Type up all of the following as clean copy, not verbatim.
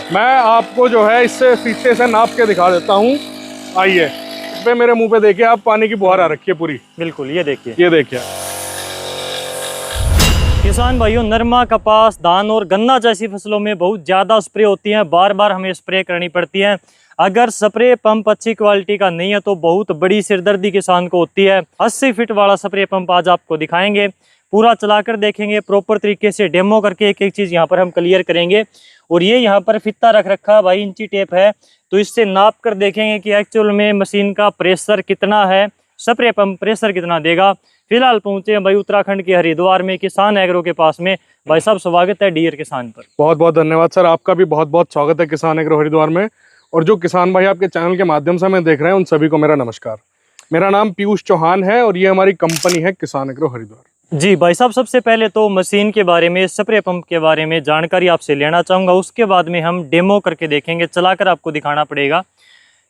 मैं आपको जो है इससे फीते से नाप के दिखा देता हूँ। आइए, इस पे मेरे मुंह पे देखिए आप, पानी की फुहार आ रखी है पूरी। बिल्कुल, ये देखिए। ये देखिए किसान भाइयों, नरमा, कपास, धान और गन्ना जैसी फसलों में बहुत ज़्यादा स्प्रे होती हैं, बार बार हमें स्प्रे करनी पड़ती है। अगर स्प्रे पंप अच्छी क्वालिटी का नहीं है तो बहुत बड़ी सिरदर्दी किसान को होती है। 80 फीट वाला स्प्रे पंप आज आपको दिखाएंगे, पूरा चलाकर देखेंगे, प्रॉपर तरीके से डेमो करके एक एक चीज़ यहाँ पर हम क्लियर करेंगे। और ये यहाँ पर फित्ता रख रखा है भाई, इंची टेप है, तो इससे नाप कर देखेंगे कि एक्चुअल में मशीन का प्रेशर कितना है, स्प्रे पंप प्रेशर कितना देगा। फिलहाल पहुंचे हैं भाई उत्तराखंड के हरिद्वार में, किसान एग्रो के पास में। भाई साहब स्वागत है डियर किसान पर। बहुत बहुत धन्यवाद सर, आपका भी बहुत बहुत स्वागत है किसान एग्रो हरिद्वार में। और जो किसान भाई आपके चैनल के माध्यम से हमें देख रहे हैं उन सभी को मेरा नमस्कार। मेरा नाम पीयूष चौहान है और ये हमारी कंपनी है किसान एग्रो हरिद्वार। जी भाई साहब, सबसे पहले तो मशीन के बारे में, स्प्रे पंप के बारे में जानकारी आपसे लेना चाहूँगा, उसके बाद में हम डेमो करके देखेंगे, चलाकर आपको दिखाना पड़ेगा।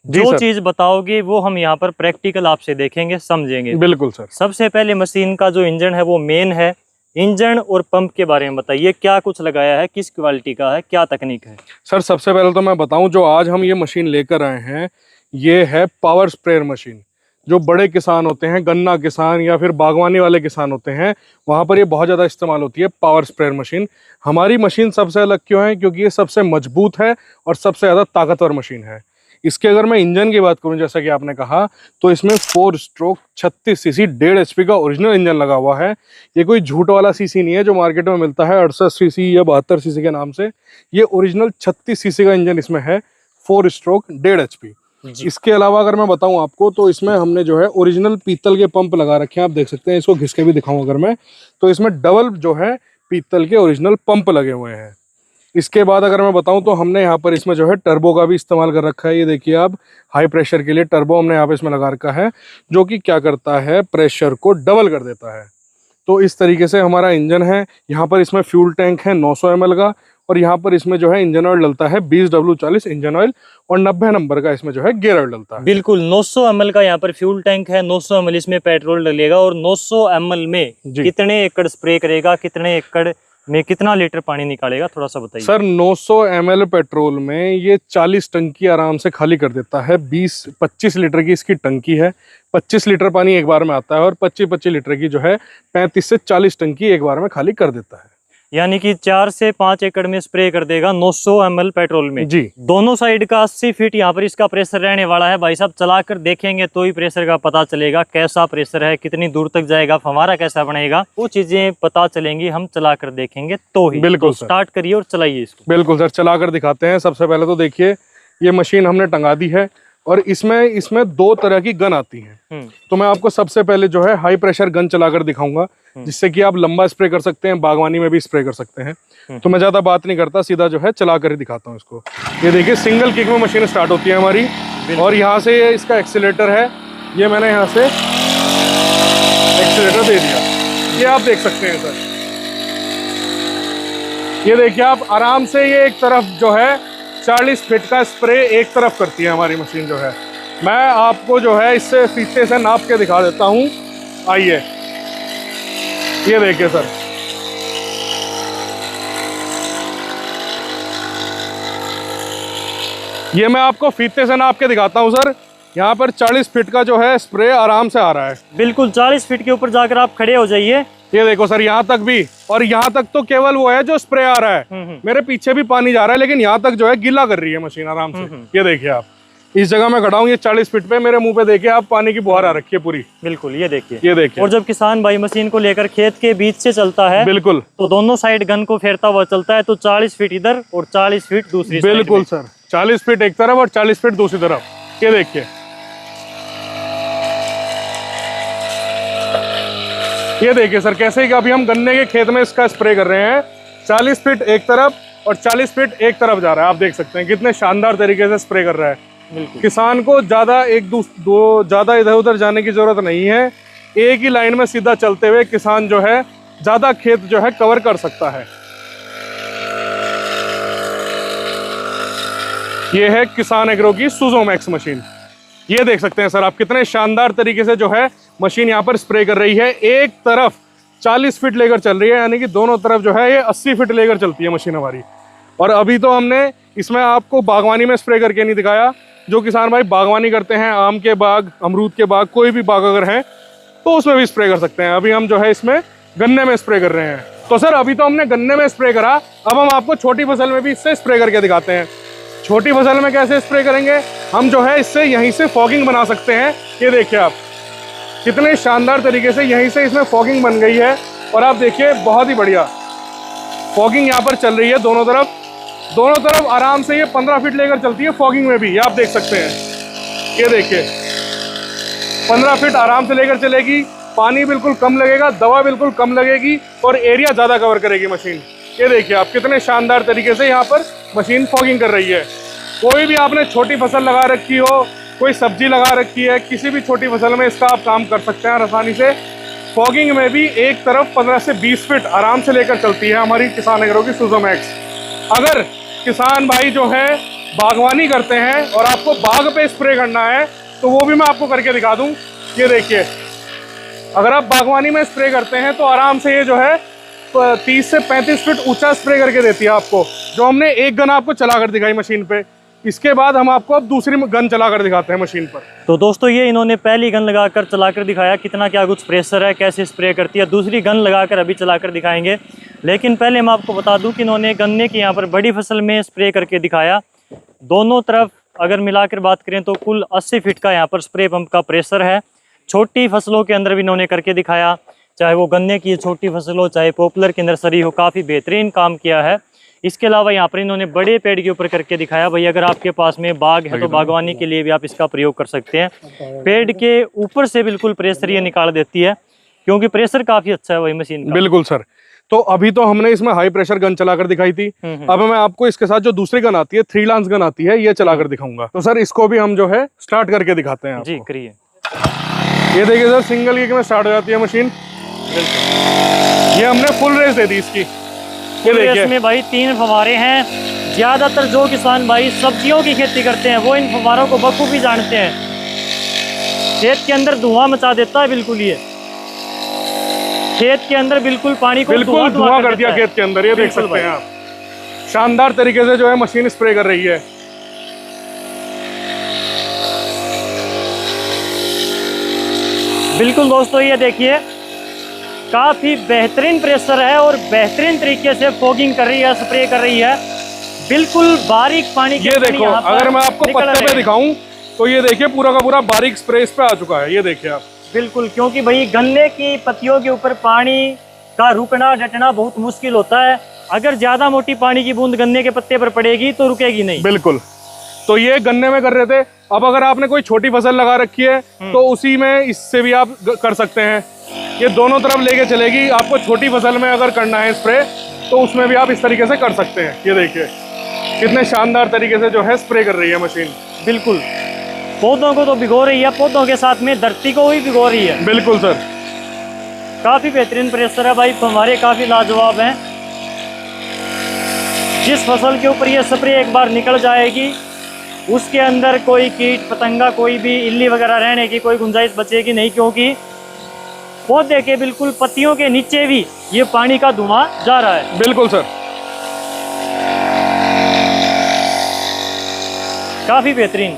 जो चीज बताओगे वो हम यहाँ पर प्रैक्टिकल आपसे देखेंगे, समझेंगे। बिल्कुल सर। सबसे पहले मशीन का जो इंजन है वो मेन है, इंजन और पंप के बारे में बताइए, क्या कुछ लगाया है, किस क्वालिटी का है, क्या तकनीक है? सर सबसे पहले तो मैं बताऊं, जो आज हम ये मशीन लेकर आए हैं ये है पावर स्प्रेयर मशीन। जो बड़े किसान होते हैं, गन्ना किसान या फिर बागवानी वाले किसान होते हैं, वहाँ पर ये बहुत ज़्यादा इस्तेमाल होती है पावर स्प्रेयर मशीन। हमारी मशीन सबसे अलग क्यों है? क्योंकि ये सबसे मजबूत है और सबसे ज़्यादा ताकतवर मशीन है। इसके अगर मैं इंजन की बात करूं, जैसा कि आपने कहा, तो इसमें 4 स्ट्रोक 36 सीसी 1.5 HP का ओरिजिनल इंजन लगा हुआ है। ये कोई झूठ वाला सीसी नहीं है जो मार्केट में मिलता है 68 सीसी या 72 सीसी के नाम से। ये ओरिजिनल 36 सीसी का इंजन इसमें है, 4 स्ट्रोक 1.5 HP। इसके अलावा अगर मैं बताऊं आपको, तो इसमें हमने जो है ओरिजिनल पीतल के पंप लगा रखे हैं। आप देख सकते हैं, इसको घिस के भी दिखाऊं अगर मैं, तो इसमें डबल जो है पीतल के ओरिजिनल पंप लगे हुए हैं। इसके बाद अगर मैं बताऊं तो हमने यहाँ पर इसमें जो है टर्बो का भी इस्तेमाल कर रखा है। ये देखिए आप, हाई प्रेशर के लिए टर्बो हमने यहाँ पे इसमें लगा रखा है, जो कि क्या करता है, प्रेशर को डबल कर देता है। तो इस तरीके से हमारा इंजन है। यहाँ पर इसमें फ्यूल टैंक है 900 ml का, और यहाँ पर इसमें जो है इंजन ऑयल डलता है 20W40 इंजन ऑयल, और 90 नंबर का इसमें जो है गियर ऑयल डलता है। बिल्कुल, 900 ml का यहाँ पर फ्यूल टैंक है, 900 ml इसमें पेट्रोल डलेगा। और 900 ml में कितने एकड़ स्प्रे करेगा, कितने एकड़ में कितना लीटर पानी निकालेगा, थोड़ा सा बताइए सर। 900 ml पेट्रोल में ये 40 टंकी आराम से खाली कर देता है। 20-25 लीटर की इसकी टंकी है, 25 लीटर पानी एक बार में आता है, और 25-25 लीटर की जो है 35 से 40 टंकी एक बार में खाली कर देता है। यानी कि 4 से 5 एकड़ में स्प्रे कर देगा 900 ml पेट्रोल में। जी। दोनों साइड का 80 फीट यहाँ पर इसका प्रेशर रहने वाला है। भाई साहब चलाकर देखेंगे तो ही प्रेशर का पता चलेगा, कैसा प्रेशर है, कितनी दूर तक जाएगा, फव्वारा कैसा बनेगा, वो चीजें पता चलेंगी, हम चलाकर देखेंगे तो ही। बिल्कुल तो स्टार्ट करिए और चलाइए इसको। बिल्कुल सर, चलाकर दिखाते हैं। सबसे पहले तो देखिए, ये मशीन हमने टंगा दी है, और इसमें 2 तरह की गन आती हैं। तो मैं आपको सबसे पहले जो है हाई प्रेशर गन चलाकर दिखाऊंगा, जिससे कि आप लंबा स्प्रे कर सकते हैं, बागवानी में भी स्प्रे कर सकते हैं। तो मैं ज्यादा बात नहीं करता, सीधा जो है चलाकर ही दिखाता हूँ इसको। ये देखिए, सिंगल किक में मशीन स्टार्ट होती है हमारी, और यहाँ से ये इसका एक्सीलेटर है, ये मैंने यहाँ से एक्सीलेटर दे दिया, ये आप देख सकते हैं सर। ये देखिए आप, आराम से ये एक तरफ जो है 40 फीट का स्प्रे एक तरफ करती है हमारी मशीन जो है। मैं आपको जो है इससे फीते से नाप के दिखा देता हूँ। आइए, ये देखिए सर, ये मैं आपको फीते से नाप के दिखाता हूँ सर। यहाँ पर 40 फीट का जो है स्प्रे आराम से आ रहा है। बिल्कुल 40 फीट के ऊपर जाकर आप खड़े हो जाइए। ये देखो सर, यहाँ तक भी, और यहाँ तक तो केवल वो है जो स्प्रे आ रहा है। मेरे पीछे भी पानी जा रहा है, लेकिन यहाँ तक जो है गीला कर रही है मशीन आराम से। ये देखिए आप, इस जगह मैं खड़ा हूँ, ये 40 फीट पे, मेरे मुंह पे देखिए आप, पानी की फुहार आ रखी है पूरी। बिल्कुल, ये देखिए, ये देखिए। और जब किसान भाई मशीन को लेकर खेत के बीच से चलता है, बिल्कुल, तो दोनों साइड गन को फेरता हुआ चलता है, तो 40 फीट इधर और 40 फीट दूसरी। बिल्कुल सर, 40 फीट एक तरफ और 40 फीट दूसरी तरफ। ये देखिए, ये देखिए सर, कैसे कि अभी हम गन्ने के खेत में इसका स्प्रे कर रहे हैं। 40 फीट एक तरफ और 40 फीट एक तरफ जा रहा है। आप देख सकते हैं कितने शानदार तरीके से स्प्रे कर रहा है। किसान को ज्यादा ज्यादा इधर उधर जाने की जरूरत नहीं है। एक ही लाइन में सीधा चलते हुए किसान जो है ज्यादा खेत जो है कवर कर सकता है। ये है किसान एग्रो की सुजोमैक्स मशीन। ये देख सकते हैं सर आप, कितने शानदार तरीके से जो है मशीन यहाँ पर स्प्रे कर रही है। एक तरफ 40 फीट लेकर चल रही है, यानी कि दोनों तरफ जो है ये 80 फीट लेकर चलती है मशीन हमारी। और अभी तो हमने इसमें आपको बागवानी में स्प्रे करके नहीं दिखाया। जो किसान भाई बागवानी करते हैं, आम के बाग, अमरूद के बाग, कोई भी बाग अगर है तो उसमें भी स्प्रे कर सकते हैं। अभी हम जो है इसमें गन्ने में स्प्रे कर रहे हैं। तो सर अभी तो हमने गन्ने में स्प्रे करा, अब हम आपको छोटी फसल में भी इससे स्प्रे करके दिखाते हैं। छोटी फसल में कैसे स्प्रे करेंगे, हम जो है इससे यहीं से फॉगिंग बना सकते हैं। ये देखिए आप कितने शानदार तरीके से यहीं से इसमें फॉगिंग बन गई है। और आप देखिए बहुत ही बढ़िया फॉगिंग यहाँ पर चल रही है दोनों तरफ आराम से। ये 15 फीट लेकर चलती है फॉगिंग में भी, ये आप देख सकते हैं। ये देखिए 15 फीट आराम से लेकर चलेगी, पानी बिल्कुल कम लगेगा, दवा बिल्कुल कम लगेगी और एरिया ज़्यादा कवर करेगी मशीन। ये देखिए आप कितने शानदार तरीके से यहाँ पर मशीन फॉगिंग कर रही है। कोई भी आपने छोटी फसल लगा रखी हो, कोई सब्जी लगा रखी है, किसी भी छोटी फसल में इसका आप काम कर सकते हैं आसानी से। फॉगिंग में भी एक तरफ 15 से 20 फीट आराम से लेकर चलती है हमारी किसान एग्रो की सुजोमैक्स। अगर किसान भाई जो है बागवानी करते हैं और आपको बाग पे स्प्रे करना है तो वो भी मैं आपको करके दिखा दूं। ये देखिए अगर आप बागवानी में स्प्रे करते हैं तो आराम से ये जो है 30 से 35 फीट ऊंचा स्प्रे करके देती है आपको। जो हमने एक गन आपको चलाकर दिखाई मशीन पे, इसके बाद हम आपको अब दूसरी गन चलाकर दिखाते हैं मशीन पर। तो दोस्तों ये इन्होंने पहली गन लगाकर चलाकर दिखाया कितना क्या कुछ प्रेशर है, कैसे स्प्रे करती है। दूसरी गन लगाकर अभी चलाकर दिखाएंगे, लेकिन पहले मैं आपको बता दूं कि इन्होंने गन्ने की यहाँ पर बड़ी फसल में स्प्रे करके दिखाया। दोनों तरफ अगर मिलाकर बात करें तो कुल 80 फीट का यहाँ पर स्प्रे पंप का प्रेशर है। छोटी फसलों के अंदर भी इन्होंने करके दिखाया, चाहे वो गन्ने की छोटी फसल हो, चाहे पॉपुलर की नर्सरी हो, काफ़ी बेहतरीन काम किया है। इसके अलावा यहाँ पर इन्होंने बड़े पेड़ के ऊपर करके दिखाया। भाई अगर आपके पास में बाग है तो बागवानी के लिए भी आप इसका प्रयोग कर सकते हैं। पेड़ के ऊपर से बिल्कुल प्रेशर ये निकाल देती है, क्योंकि प्रेशर काफ़ी अच्छा है वही मशीन का। बिल्कुल सर। तो अभी तो हमने इसमें हाई प्रेशर गन चलाकर दिखाई थी, अब मैं आपको इसके साथ जो दूसरी गन आती है, 3 लांस गन आती है, ये चलाकर दिखाऊंगा। तो सर इसको भी हम जो है स्टार्ट करके दिखाते हैं आपको। जी करिए। ये देखिए सर सिंगल किक में स्टार्ट हो जाती है मशीन। ये हमने फुल रेस दे दी इसकी। ये देखिए इसमें भाई 3 फव्वारे हैं। ज्यादातर जो किसान भाई सब्जियों की खेती करते हैं वो इन फव्वारों को बखूबी जानते हैं। खेत के अंदर धुआं मचा देता है बिल्कुल, ये खेत के अंदर बिल्कुल पानी को बिल्कुल धुआं कर दिया खेत के अंदर। ये देख सकते हैं आप शानदार तरीके से जो है मशीन स्प्रे कर रही है। बिल्कुल दोस्तों ये देखिए काफी बेहतरीन प्रेशर है और बेहतरीन तरीके से फॉगिंग कर रही है, स्प्रे कर रही है। बिल्कुल बारीक पानी। ये देखो अगर मैं आपको पत्ते पे दिखाऊं तो ये देखिए पूरा का पूरा बारीक स्प्रे इस पे आ चुका है। ये देखिए आप बिल्कुल, क्योंकि भाई गन्ने की पत्तियों के ऊपर पानी का रुकना डटना बहुत मुश्किल होता है। अगर ज्यादा मोटी पानी की बूंद गन्ने के पत्ते पर पड़ेगी तो रुकेगी नहीं। बिल्कुल। तो ये गन्ने में कर रहे थे। अब अगर आपने कोई छोटी फसल लगा रखी है तो उसी में इससे भी आप कर सकते हैं। ये दोनों तरफ लेके चलेगी। आपको छोटी फसल में अगर करना है स्प्रे तो उसमें भी आप इस तरीके से कर सकते हैं। ये देखिए कितने शानदार तरीके से जो है स्प्रे कर रही है मशीन। बिल्कुल पौधों को तो भिगो रही है, पौधों के साथ में धरती को भी भिगो रही है। बिल्कुल सर। काफी बेहतरीन प्रेशर है भाई, हमारे काफी लाजवाब हैं। जिस फसल के ऊपर ये स्प्रे एक बार निकल जाएगी उसके अंदर कोई कीट पतंगा, कोई भी इल्ली वगैरह रहने की कोई गुंजाइश बचेगी नहीं, क्योंकि पौधे के बिल्कुल पत्तियों के नीचे भी ये पानी का धुआं जा रहा है। बिल्कुल सर। काफी बेहतरीन।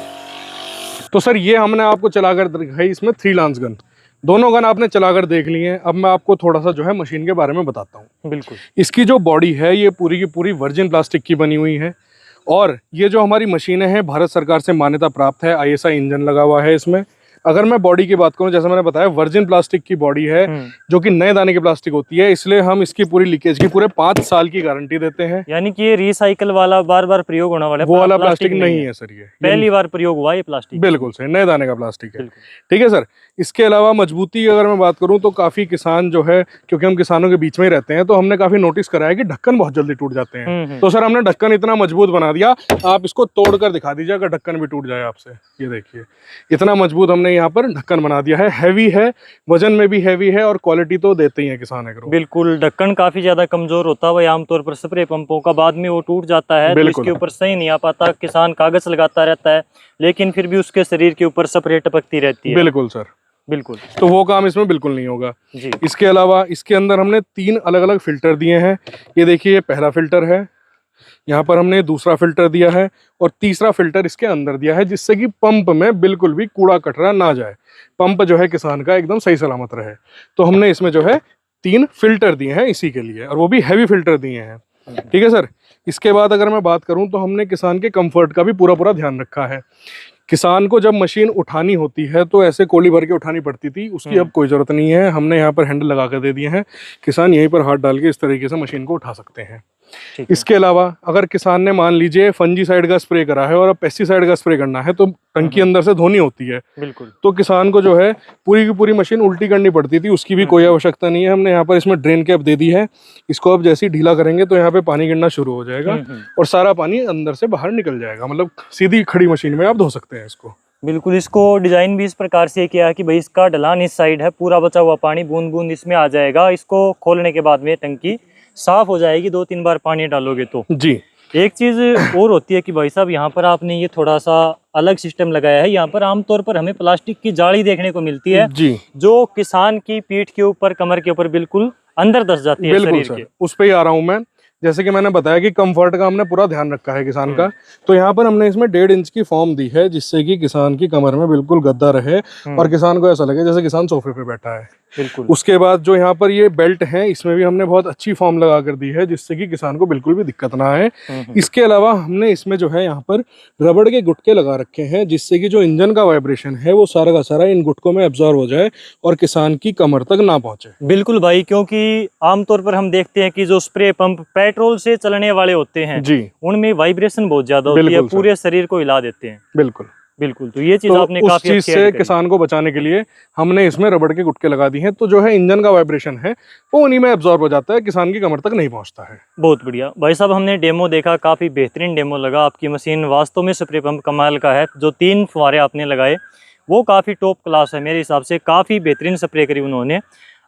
तो सर ये हमने आपको चलाकर दिखाई, इसमें 3 लांस गन, दोनों गन आपने चलाकर देख ली हैं। अब मैं आपको थोड़ा सा जो है मशीन के बारे में बताता हूँ। बिल्कुल। इसकी जो बॉडी है ये पूरी की पूरी वर्जिन प्लास्टिक की बनी हुई है और ये जो हमारी मशीनें हैं भारत सरकार से मान्यता प्राप्त है। ISI इंजन लगा हुआ है इसमें। अगर मैं बॉडी की बात करूं, जैसे मैंने बताया वर्जिन प्लास्टिक की बॉडी है जो कि नए दाने की प्लास्टिक होती है, इसलिए हम इसकी पूरी लीकेज की पूरे 5 साल की गारंटी देते हैं। यानी कि ये रिसाइकल वाला बार बार प्रयोग होने वाला वो वाला प्लास्टिक नहीं है सर। ये पहली बार प्रयोग हुआ ये प्लास्टिक। बिल्कुल सर, नए दाने का प्लास्टिक है। ठीक है सर। इसके अलावा मजबूती अगर मैं बात करूं तो काफी किसान जो है, क्योंकि हम किसानों के बीच में ही रहते हैं, तो हमने काफी नोटिस करा है कि ढक्कन बहुत जल्दी टूट जाते हैं। तो सर हमने ढक्कन इतना मजबूत बना दिया, आप इसको तोड़कर दिखा दीजिए अगर ढक्कन भी टूट जाए आपसे। ये देखिए इतना मजबूत हमने यहाँ पर ढक्कन बना दिया है। हैवी है, वजन में भी हैवी है और क्वालिटी तो देते ही है किसान एग्रो। बिल्कुल। ढक्कन काफी ज्यादा कमजोर होता है आमतौर पर स्प्रे पंपों का, बाद में वो टूट जाता है तो इसके ऊपर सही नहीं आ पाता। किसान कागज लगाता रहता है लेकिन फिर भी उसके शरीर के ऊपर स्प्रे टपकती रहती है। बिल्कुल सर। बिल्कुल। तो वो काम इसमें बिल्कुल नहीं होगा जी। इसके अलावा इसके अंदर हमने 3 अलग अलग फिल्टर दिए हैं। ये देखिए ये पहला फिल्टर है, यहाँ पर हमने दूसरा फिल्टर दिया है और तीसरा फिल्टर इसके अंदर दिया है, जिससे कि पंप में बिल्कुल भी कूड़ा कचरा ना जाए, पंप जो है किसान का एकदम सही सलामत रहे। तो हमने इसमें जो है 3 फिल्टर दिए हैं इसी के लिए, और वो भी हैवी फिल्टर दिए हैं। ठीक है सर। इसके बाद अगर मैं बात करूं तो हमने किसान के कंफर्ट का भी पूरा ध्यान रखा है। किसान को जब मशीन उठानी होती है तो ऐसे कोली भर के उठानी पड़ती थी, उसकी अब कोई ज़रूरत नहीं है। हमने यहाँ पर हैंडल लगा कर दे दिए हैं, किसान यहीं पर हाथ डाल के इस तरीके से मशीन को उठा सकते हैं। इसके अलावा अगर किसान ने मान लीजिए फंजीसाइड का स्प्रे करा है और अब पेस्टिसाइड का स्प्रे करना है, तो टंकी अंदर से धोनी होती है, बिल्कुल, तो किसान को जो है पूरी की पूरी मशीन उल्टी करनी पड़ती थी, उसकी भी कोई आवश्यकता नहीं है। हमने यहाँ पर इसमें ड्रेन कैप दे दी है, इसको अब जैसे ही ढीला करेंगे तो यहाँ पे पानी गिरना शुरू हो जाएगा और सारा पानी अंदर से बाहर निकल जाएगा, मतलब सीधी खड़ी मशीन में आप धो सकते हैं इसको। बिल्कुल। इसको डिजाइन भी इस प्रकार से किया है कि भाई इसका ढलान इस साइड है, पूरा बचा हुआ पानी बूंद बूंद इसमें आ जाएगा। इसको खोलने के बाद में टंकी साफ हो जाएगी 2-3 बार पानी डालोगे तो। जी। एक चीज और होती है कि भाई साहब यहाँ पर आपने ये थोड़ा सा अलग सिस्टम लगाया है। यहाँ पर आमतौर पर हमें प्लास्टिक की जाली देखने को मिलती है जी, जो किसान की पीठ के ऊपर, कमर के ऊपर बिल्कुल अंदर दस जाती है शरीर के। उस पे ही आ रहा हूँ मैं। जैसे कि मैंने बताया कि कंफर्ट का हमने पूरा ध्यान रखा है किसान का, तो यहाँ पर हमने इसमें 1.5 इंच की फॉर्म दी है, जिससे कि किसान की कमर में बिल्कुल गद्दा रहे और किसान को ऐसा लगे जैसे किसान सोफे पे बैठा है। बिल्कुल। उसके बाद जो यहाँ पर ये बेल्ट है, इसमें भी हमने बहुत अच्छी फॉर्म लगा कर दी है, जिससे कि किसान को बिल्कुल भी दिक्कत ना आए। इसके अलावा हमने इसमें जो है यहाँ पर रबड़ के गुटके लगा रखे हैं, जिससे कि जो इंजन का वाइब्रेशन है वो सारा का सारा इन गुटकों में एब्जॉर्ब हो जाए और किसान की कमर तक ना पहुंचे। बिल्कुल भाई, क्योंकि आमतौर पर हम देखते हैं कि जो स्प्रे पंप पेट्रोल से चलने वाले होते हैं जी, उनमें वाइब्रेशन बहुत ज्यादा होती है, पूरे शरीर को हिला देते हैं। बिल्कुल बिल्कुल। तो ये चीज तो आपने उस काफी चीज से किसान को बचाने के लिए हमने इसमें रबड़ के गुटके लगा दिए हैं, तो जो है इंजन का वाइब्रेशन है वो उन्हीं में एब्जॉर्ब हो जाता है, किसान की कमर तक नहीं पहुंचता है। बहुत बढ़िया भाई साहब, हमने डेमो देखा, काफी बेहतरीन डेमो लगा। आपकी मशीन वास्तव में स्प्रे पंप कमाल का है। जो 3 फुहारे आपने लगाए वो काफी टॉप क्लास है मेरे हिसाब से, काफी बेहतरीन स्प्रे करी उन्होंने।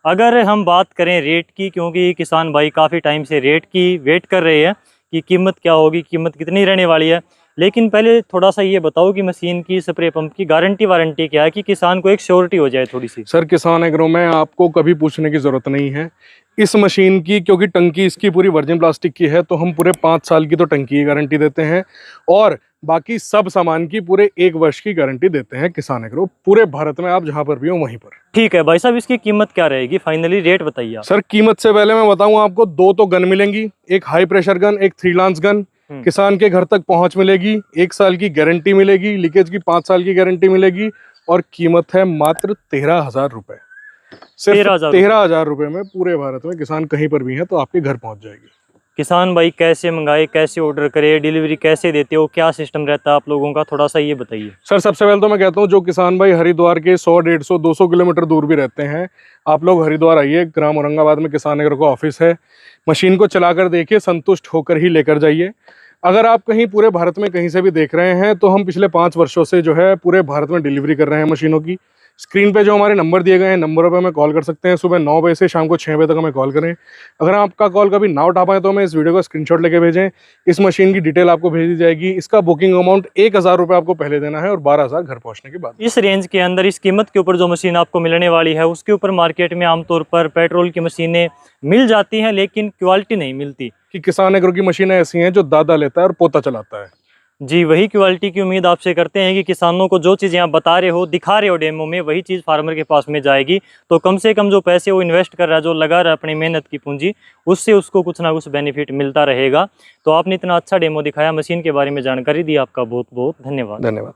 अगर हम बात करें रेट की, क्योंकि किसान भाई काफी टाइम से रेट की वेट कर रहे हैं कि कीमत क्या होगी, कीमत कितनी रहने वाली है, लेकिन पहले थोड़ा सा ये बताओ कि मशीन की, स्प्रे पंप की गारंटी वारंटी क्या है, कि किसान को एक श्योरिटी हो जाए थोड़ी सी। सर, किसान एग्रो में आपको कभी पूछने की जरूरत नहीं है इस मशीन की, क्योंकि टंकी इसकी पूरी वर्जिन प्लास्टिक की है, तो हम पूरे 5 साल की तो टंकी की गारंटी देते हैं और बाकी सब सामान की पूरे 1 वर्ष की गारंटी देते हैं किसान एग्रो, पूरे भारत में आप जहां पर भी हो वहीं पर। ठीक है भाई साहब, इसकी कीमत क्या रहेगी, फाइनली रेट बताइए आप। सर, कीमत से पहले मैं बताऊं आपको, 2 तो गन मिलेंगी, एक हाई प्रेशर गन, एक 3 लांस गन। किसान के घर तक पहुंच मिलेगी, 1 साल की गारंटी मिलेगी, लीकेज की 5 साल की गारंटी मिलेगी और कीमत है मात्र 13,000 रुपए। सिर्फ 13,000 रुपए में पूरे भारत में किसान कहीं पर भी है तो आपके घर पहुंच जाएगी। किसान भाई कैसे मंगाए, कैसे ऑर्डर करे, डिलीवरी कैसे देते हो, क्या सिस्टम रहता है आप लोगों का, थोड़ा सा ये बताइए। सर, सबसे पहले तो मैं कहता हूँ जो किसान भाई हरिद्वार के 100, 150, 200 किलोमीटर दूर भी रहते हैं, आप लोग हरिद्वार आइए, ग्राम औरंगाबाद में किसान एग्रो का ऑफिस है। मशीन को चलाकर देखिए, संतुष्ट होकर ही लेकर जाइए। अगर आप कहीं पूरे भारत में कहीं से भी देख रहे हैं तो हम पिछले 5 वर्षों से जो है पूरे भारत में डिलीवरी कर रहे हैं मशीनों की। स्क्रीन पे जो हमारे नंबर दिए गए हैं, नंबरों पे हमें कॉल कर सकते हैं। सुबह 9 बजे से शाम को 6 बजे तक हमें कॉल करें। अगर आपका कॉल कभी ना उठा पाए तो हमें इस वीडियो का स्क्रीनशॉट लेके भेजें। इस मशीन की डिटेल आपको भेज दी जाएगी। इसका बुकिंग अमाउंट 1,000 रुपये आपको पहले देना है और 12,000 घर पहुंचने के बाद। इस रेंज के अंदर, इस कीमत के ऊपर जो मशीन आपको मिलने वाली है, उसके ऊपर मार्केट में आमतौर पर पेट्रोल की मशीनें मिल जाती हैं, लेकिन क्वालिटी नहीं मिलती। कि किसान एग्रो की मशीनें ऐसी हैं जो दादा लेता है और पोता चलाता है। जी, वही क्वालिटी की उम्मीद आपसे करते हैं कि किसानों को जो चीज़ें आप बता रहे हो, दिखा रहे हो डेमो में, वही चीज़ फार्मर के पास में जाएगी। तो कम से कम जो पैसे वो इन्वेस्ट कर रहा है, जो लगा रहा है अपनी मेहनत की पूंजी, उससे उसको कुछ ना कुछ बेनिफिट मिलता रहेगा। तो आपने इतना अच्छा डेमो दिखाया, मशीन के बारे में जानकारी दी, आपका बहुत बहुत धन्यवाद। धन्यवाद।